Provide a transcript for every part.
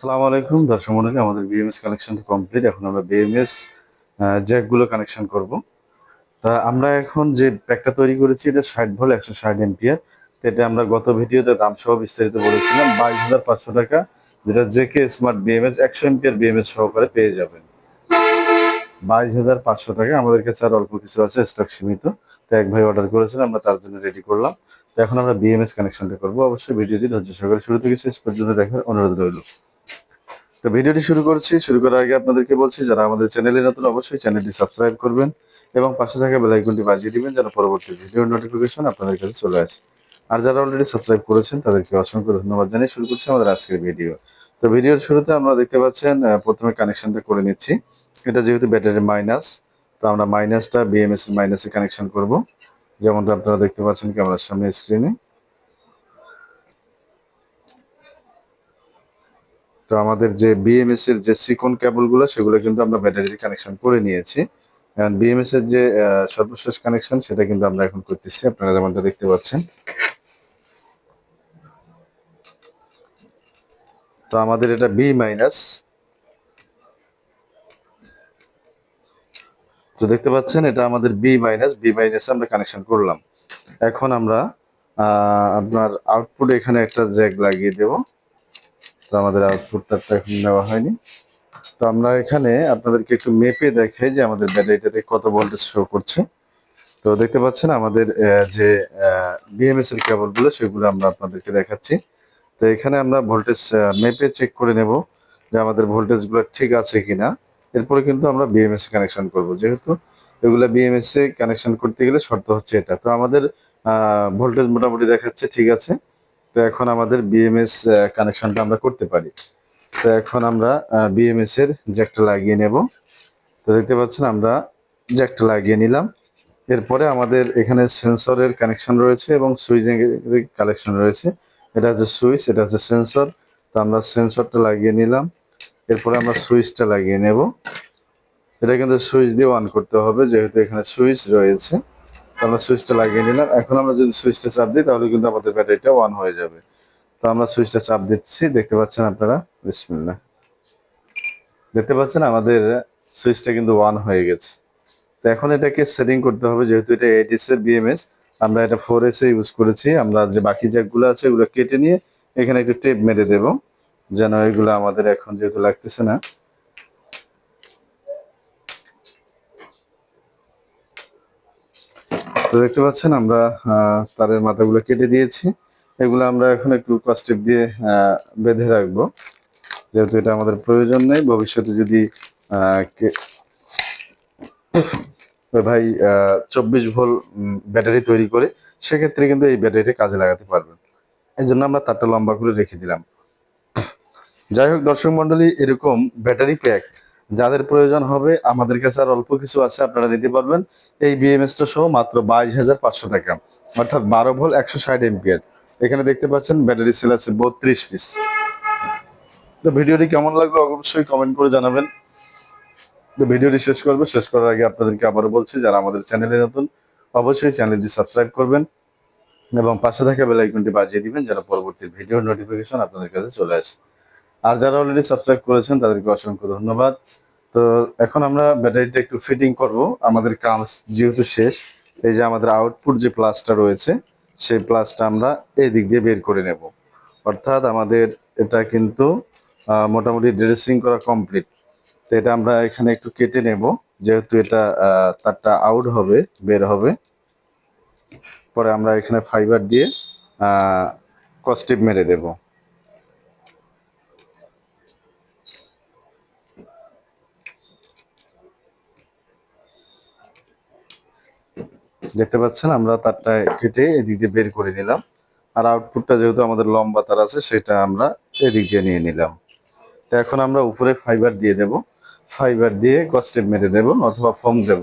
আসসালামু আলাইকুম দর্শক মণ্ডলী, আমাদের বিএমএস কানেকশন কমপ্লিট। এখন আমরা বিএমএস জ্যাকগুলো কানেকশন করব। তা আমরা এখন যে প্যাকটা তৈরি করেছি এটা 60 ভোল্ট 160 এম্পিয়ার। তো এটা আমরা গত ভিডিওতে দাম সহ বিস্তারিত বলেছিলাম 22,500 টাকা, যেটা JK smart BMS 100 ampere BMS সহকারে পেয়ে যাবেন 22,500 টাকা। আমাদের কাছে আর অল্প কিছু আছে, স্টক সীমিত। তো এক ভাই অর্ডার করেছেন, আমরা তার জন্য রেডি করলাম। তো এখন আমরা বিএমএস কানেকশনটা করবো। অবশ্যই ভিডিওটি ধৈর্য সহকারে শুরু থেকে শেষ পর্যন্ত দেখার অনুরোধ রইল। তো ভিডিওটি শুরু করছি। শুরু করার আগে আপনাদেরকে বলছি, যারা আমাদের চ্যানেলে নতুন অবশ্যই চ্যানেলটি সাবস্ক্রাইব করবেন এবং পাশে থাকা বেল আইকনটি বাজিয়ে দিবেন যেন পরবর্তী ভিডিওর নোটিফিকেশন আপনাদের কাছে চলে আসে। আর যারা অলরেডি সাবস্ক্রাইব করেছেন তাদেরকে অসংখ্য ধন্যবাদ জানিয়ে শুরু করছি আমাদের আজকের ভিডিও। তো ভিডিওর শুরুতে আমরা দেখতে পাচ্ছেন প্রথমে কানেকশনটা করে নিচ্ছি। এটা যেহেতু ব্যাটারি মাইনাস, তো আমরা মাইনাসটা বিএমএস এর মাইনাসে কানেকশন করব, যেমনটা আপনারা দেখতে পাচ্ছেন ক্যামেরার সামনে স্ক্রিনে। তো আমাদের যে বিএমএস এর যে সিকন কেবলগুলো সেগুলো কিন্তু আমরা ব্যাটারিতে কানেকশন করে নিয়েছি। এখন বিএমএস এর যে সর্বশেষ কানেকশন সেটা কিন্তু আমরা এখন করতেছি, আপনারা যেমনটা দেখতে পাচ্ছেন। তো আমাদের এটা বি মাইনাস, তো দেখতে পাচ্ছেন এটা আমাদের বি মাইনাস আমরা কানেকশন করলাম। এখন আমরা আপনার আউটপুট এখানে একটা জ্যাক লাগিয়ে দেব। তো আমাদের আউটপুট তারটা এখন নেওয়া হয়নি। তো আমরা এখানে আপনাদেরকে একটু মেপে দেখাই যে আমাদের ব্যাটারিটাতে কত ভোল্টেজ শো করছে। তো দেখতে পাচ্ছেন আমাদের যে বিএমএস এর কেবলগুলো সেগুলো আমরা আপনাদেরকে দেখাচ্ছি। তো এখানে আমরা ভোল্টেজ মেপে চেক করে নেব যে আমাদের ভোল্টেজগুলো ঠিক আছে কিনা। এরপরে কিন্তু আমরা বিএমএস কানেকশন করব, যেহেতু এগুলা বিএমএস এ কানেকশন করতে গেলে শর্ত হচ্ছে এটা। তো আমাদের ভোল্টেজ মোটামুটি দেখাচ্ছে ঠিক আছে। তো এখন আমাদের বিএমএস কানেকশনটা আমরা করতে পারি। তো এখন আমরা বিএমএস এর জ্যাকটা লাগিয়ে নেব। তো দেখতে পাচ্ছেন আমরা জ্যাকটা লাগিয়ে নিলাম। এরপরে আমাদের এখানে সেন্সরের কানেকশন রয়েছে এবং সুইচের কানেকশন রয়েছে। এটা হচ্ছে সুইচ, এটা হচ্ছে সেন্সর। তো আমরা সেন্সরটা লাগিয়ে নিলাম। এরপরে আমরা সুইচটা লাগিয়ে নেব। এটা কিন্তু সুইচ দিয়ে অন করতে হবে, যেহেতু এখানে সুইচ রয়েছে। তো আমরা সুইচটা লাগিয়ে নিলাম। এখন আমরা যদি সুইচটা চাপ দিই তাহলে কিন্তু আমাদের ব্যাটারিটা অন হয়ে যাবে। তো আমরা সুইচটা চাপ দিচ্ছি, দেখতে পাচ্ছেন আপনারা। বিসমিল্লাহ, দেখতে পাচ্ছেন আমাদের সুইচটা কিন্তু অন হয়ে গেছে। তো এখন এটাকে সেটিং করতে হবে, যেহেতু এটা 8S এর বিএমএস, আমরা এটা 4S এ ইউজ করেছি। আমরা যে বাকি জ্যাকগুলো আছে এগুলো কেটে নিয়ে এখানে একটু টেপ মেরে দেব, যেন এগুলো আমাদের এখন যেহেতু লাগতেছে না। তো দেখতে পাচ্ছেন আমরা তারের মাথাগুলো কেটে দিয়েছি। এগুলো আমরা এখন একটু কস্টেপ দিয়ে বেঁধে রাখবো, যেহেতু এটা আমাদের প্রয়োজন নেই। ভবিষ্যতে যদি ভাই 24 ভোল্ট ব্যাটারি তৈরি করে, সেক্ষেত্রে কিন্তু এই ব্যাটারিটা কাজে লাগাতে পারবেন। এই জন্য আমরা তারটা লম্বা করে রেখে দিলাম। যাই হোক দর্শক মন্ডলী, এরকম ব্যাটারি প্যাক যাদের প্রয়োজন হবে আমাদের কাছে আর অল্প কিছু আছে, আপনারা নিতে পারবেন এই বিএমএসটা সহ মাত্র 22,500 টাকা, অর্থাৎ 12 ভোল্ট 160 এম্পিয়ার। এখানে দেখতে পাচ্ছেন ব্যাটারি সেল আছে 32 পিস। তো ভিডিওটি কেমন লাগলো অবশ্যই কমেন্ট করে জানাবেন। তো ভিডিওটি শেষ করবো, শেষ করার আগে আপনাদেরকে আবারও বলছি, যারা আমাদের চ্যানেলে নতুন অবশ্যই চ্যানেলটি সাবস্ক্রাইব করবেন এবং পাশে থাকা বেল আইকনটি বাজিয়ে দিবেন যেন পরবর্তী ভিডিওর নোটিফিকেশন আপনাদের কাছে চলে আসে। আর যারা অলরেডি সাবস্ক্রাইব করেছেন তাদেরকে অসংখ্য ধন্যবাদ। তো এখন আমরা ব্যাটারিটা একটু ফিটিং করব। আমাদের কাজ যেহেতু শেষ, এই যে আমাদের আউটপুট যে প্লাসটা রয়েছে সেই প্লাসটা আমরা এই দিক দিয়ে বের করে নেব। অর্থাৎ আমাদের এটা কিন্তু মোটামুটি ড্রেসিং করা কমপ্লিট। তো এটা আমরা এখানে একটু কেটে নেব, যেহেতু এটা তারটা আউট হবে, বের হবে। পরে আমরা এখানে ফাইবার দিয়ে কস্টিপ মেরে দেব। দেখতে পাচ্ছেন আমরা তারটা কেটে এদিক দিয়ে বের করে নিলাম। আর আউটপুটটা যেহেতু আমাদের লম্বা তার আছে সেটা আমরা এদিক দিয়ে নিয়ে নিলাম। তো এখন আমরা উপরে ফাইবার দিয়ে দেব। ফাইবার দিয়ে কস্টেপ মেরে দেব অথবা ফোম দেব।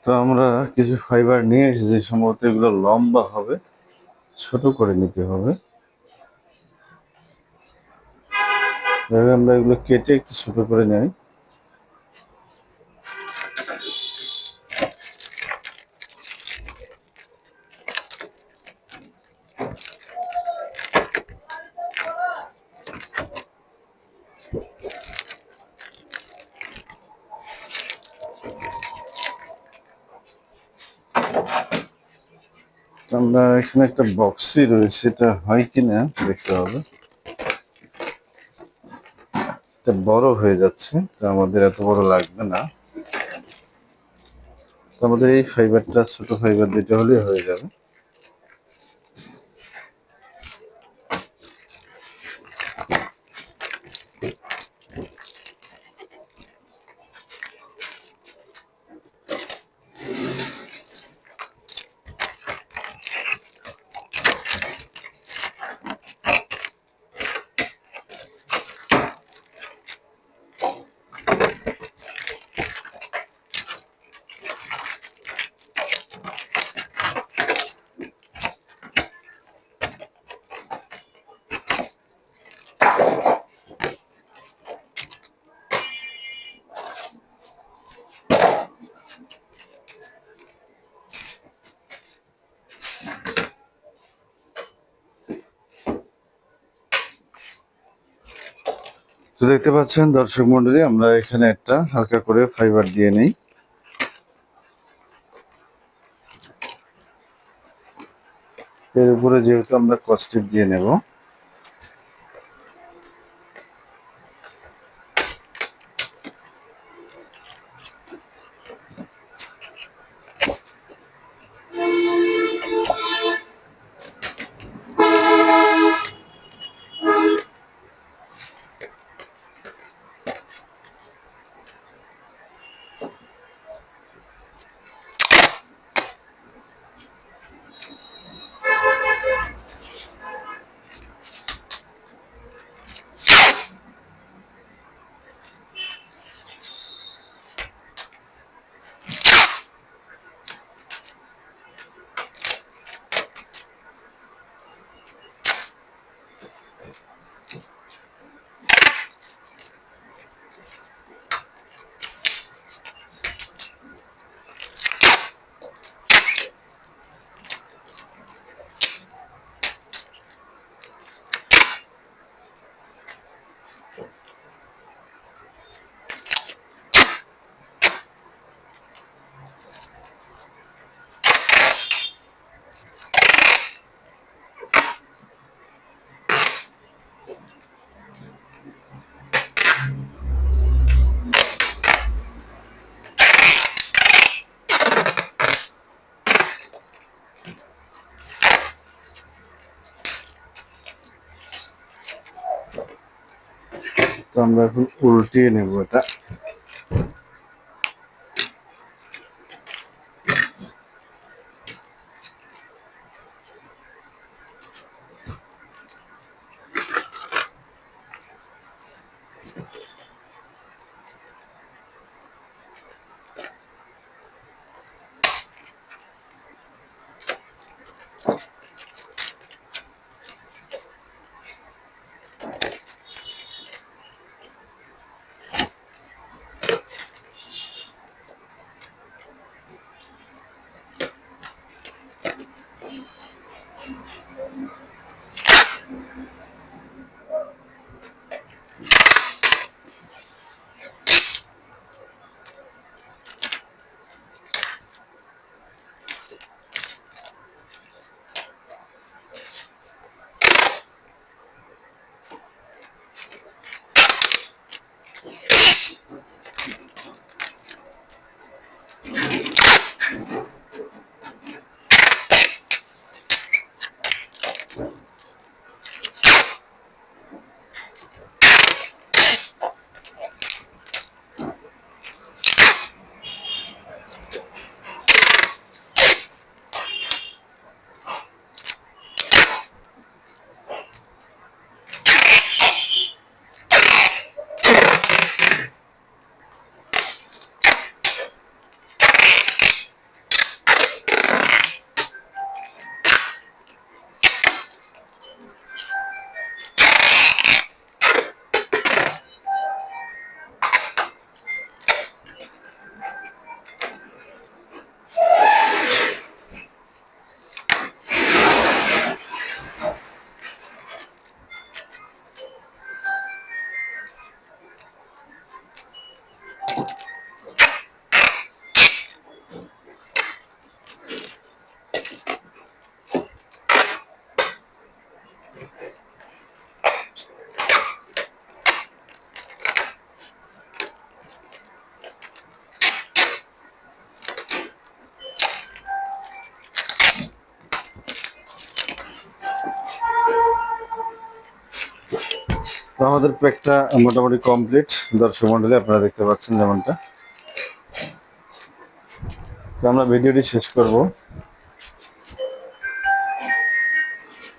তো আমরা কিছু ফাইবার নিয়ে এসেছি, সম্ভবত এগুলো লম্বা হবে, ছোট করে নিতে হবে। এভাবে আমরা এগুলো কেটে একটু ছোট করে নেই। আমরা এখানে একটা বক্সই রয়েছে, এটা হয় কিনা দেখতে হবে। এটা বড় হয়ে যাচ্ছে, তো আমাদের এত বড় লাগবে না। তো আমাদের এই ফাইবারটা, ছোট ফাইবার দুটো হলেই হয়ে যাবে। তো দেখতে পাচ্ছেন দর্শক মন্ডলী, আমরা এখানে একটা হালকা করে ফাইবার দিয়ে নেই। এর উপরে যেহেতু আমরা কস্টিপ দিয়ে নেব, তো আমরা এখন উল্টিয়ে নেব এটা। তো আমাদের প্যাকটা মোটামুটি কমপ্লিট দর্শক মন্ডলী, আপনারা দেখতে পাচ্ছেন যেমনটা। তো আমরা ভিডিওটি শেষ করব।